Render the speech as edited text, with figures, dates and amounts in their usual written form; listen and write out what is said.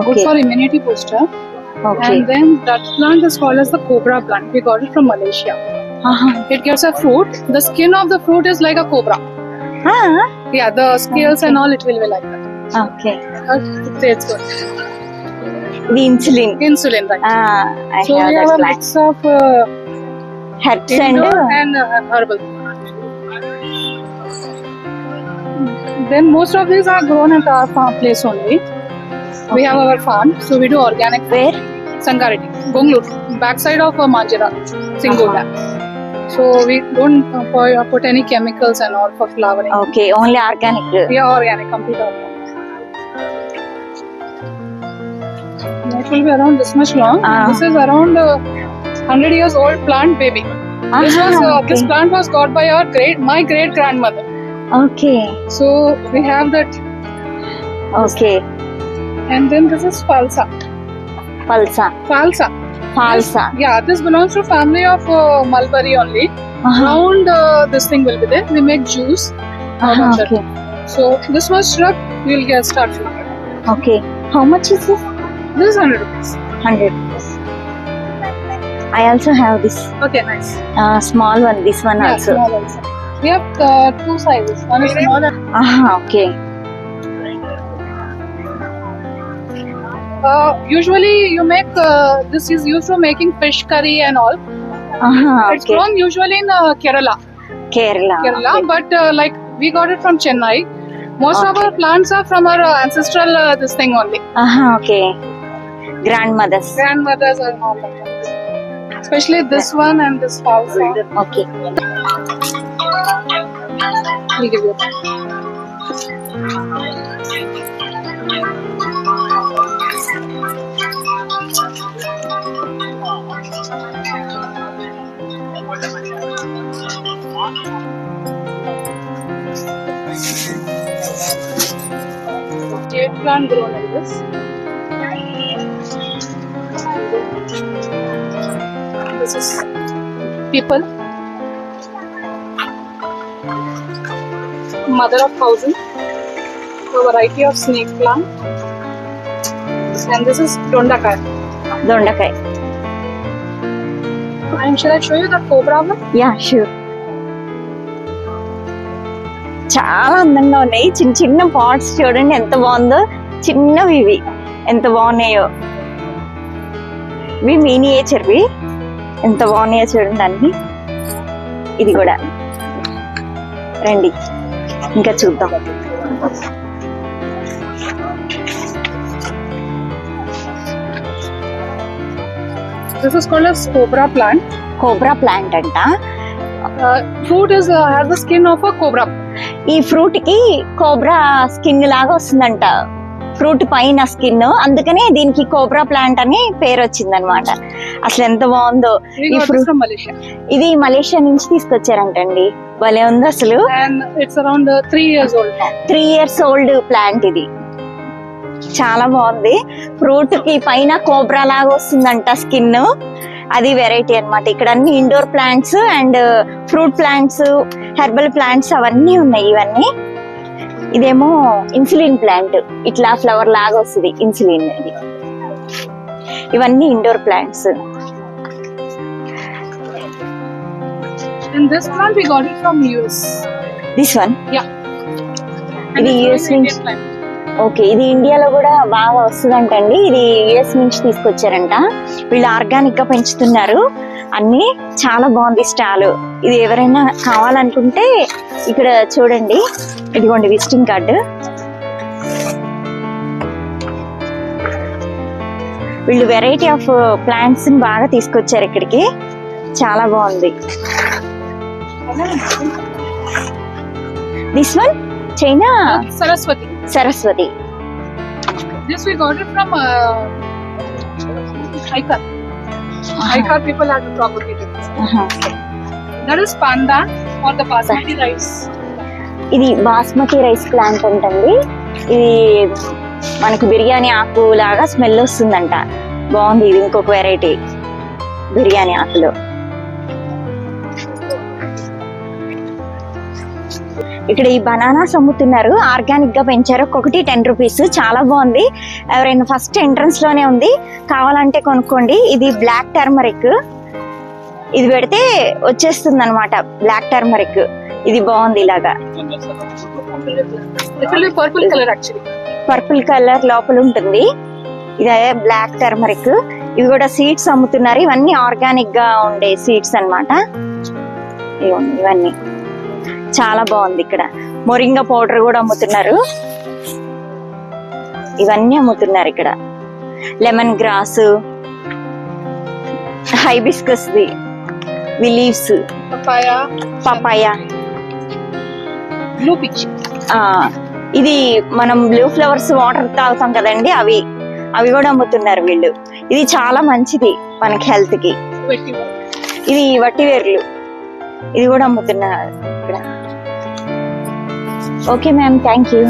good for immunity booster. Okay. And then that plant is called as the cobra plant. We got it from Malaysia. It gives a fruit. The skin of the fruit is like a cobra. Yeah, the scales and all, it will be like that. Okay. It tastes good. The insulin. Insulin, right? I So have we have that a plant. mix of Herbs indoor and and herbal. Then most of these are grown at our farm place only. We have our farm, so we do organic. where? Sangareddy, Gongluru, backside of Manjira, Singola. So we don't put any chemicals and all for flowering. Okay, only organic. We are organic, complete organic. It will be around this much long. This is around 100 years old plant baby. This plant was got by my great grandmother. Okay. So we have that. Okay. And then this is falsa. Falsa. Yeah, this belongs to family of mulberry only. Round this thing will be there. We make juice. Okay. So this was shrub. We'll get started. Okay. How much is this? This is 100 rupees. 100. I also have this Okay, nice. small one. This one Yeah, also. small also. We have two sizes. One is smaller. Okay. Usually you make this is used for making fish curry and all. It's Okay. grown usually in Kerala, Kerala. Okay. but like we got it from Chennai. Most of our plants are from our ancestral this thing only. Okay. Grandmothers. Grandmothers and all that. Especially this one and this falsa. Okay. We'll give you. Jade plant grown in this. This is people. Mother of thousand. A variety of snake plant. And this is Dondakai. దొండకాయ. And shall I show you the cobra one? Yeah sure. చాలా అందంగా ఉన్నాయి. చిన్న చిన్న pots చూడండి ఎంత బాగుందో. చిన్నవి ఇవి ఎంత బాగున్నాయో. ఇవి మినియేచర్వి ఎంత బాగున్నాయో చూడండి అన్ని. ఇది కూడా రండి ఇంకా చూద్దాం. This is called as cobra plant. Cobra plant అంట. Fruit is has the skin of a cobra. ఈ ఫ్రూట్ కి కోబ్రా స్కిన్ లాగా వస్తుందంట. ఫ్రూట్ పైన స్కిన్, అందుకనే దీనికి కోబ్రా ప్లాంట్ అని పేరు వచ్చిందనమాట. అసలు ఎంత బాగుందో We ఈ got this fruit. from Malaysia. ఇది మలేషియా నుంచి తీసుకొచ్చారంటండి. భలే ఉంది అసలు. And it's around 3 years old now. 3 years old plant ఇది. చాలా బాగుంది. ఫ్రూట్ కి పైన కోబ్రా లాగా వస్తుందంట స్కిన్. అది వెరైటీ అన్నమాట. ఇక్కడ అన్ని indoor plants and fruit plants, herbal plants అవన్నీ ఉన్నాయి. ఇవన్నీ ఇదేమో ఇన్సులిన్ ప్లాంట్, ఇట్లా ఫ్లవర్ లాగా వస్తుంది ఇన్సులిన్. ఇది ఇవన్నీ indoor plants. And this plant we got it from US. This one. Yeah. ఇది it's యుఎస్ growing నుంచి. Indian plant. ఓకే, ఇది ఇండియాలో కూడా బాగా వస్తుందంటండి. ఇది యుఎస్ నుంచి తీసుకొచ్చారంట. వీళ్ళు ఆర్గానిక్ గా పెంచుతున్నారు అన్ని. చాలా బాగుంది స్టాల్. ఇది ఎవరైనా కావాలనుకుంటే ఇక్కడ చూడండి. ఇదిగోండి విజిటింగ్ కార్డు. వీళ్ళు వెరైటీ ఆఫ్ ప్లాంట్స్ బాగా తీసుకొచ్చారు ఇక్కడికి. చాలా బాగుంది. This one China Saraswati. Saraswati. This we got it from Aikar. Aikar people have to propagate it. That is pandan or the basmati rice. ఇది బాస్మతి రైస్ ప్లాంట్ అంటండి. ఇది మనకు బిర్యానీ ఆకు లాగా స్మెల్ వస్తుందంట. బాగుంది. ఇది ఇంకొక వెరైటీ బిర్యానీ ఆకులో. ఇక్కడ ఈ బనానాస్ అమ్ముతున్నారు, ఆర్గానిక్ గా పెంచారు, ఒక్కొక్కటి 10 రూపీస్. చాలా బాగుంది. ఎవరైనా ఫస్ట్ ఎంట్రన్స్ లోనే ఉంది, కావాలంటే కొనుక్కోండి. ఇది బ్లాక్ టర్మరిక్, ఇది పెడితే వచ్చేస్తుంది అనమాట. బ్లాక్ టర్మరిక్ ఇది బాగుంది. ఇలాగా It will be purple color actually. Purple colour లోపల ఉంటుంది. ఇదే బ్లాక్ టర్మరిక్. ఇవి కూడా సీడ్స్ అమ్ముతున్నారు. ఇవన్నీ ఆర్గానిక్ గా ఉండే సీడ్స్ అన్నమాట. ఇవన్నీ చాలా బాగుంది. ఇక్కడ మొరింగా పౌడర్ కూడా అమ్ముతున్నారు. ఇవన్నీ అమ్ముతున్నారు ఇక్కడ. Lemon grass, hibiscus the leaves, papaya, Blue peach. ఇది మనం బ్లూ ఫ్లవర్స్ వాటర్ తాగుతాం కదండి, అవి కూడా అమ్ముతున్నారు వీళ్ళు. ఇది చాలా మంచిది మనకి హెల్త్ కి. ఇది వట్టివేర్లు, ఇది కూడా అమ్ముతున్నారు ఇక్కడ. Okay ma'am, thank you.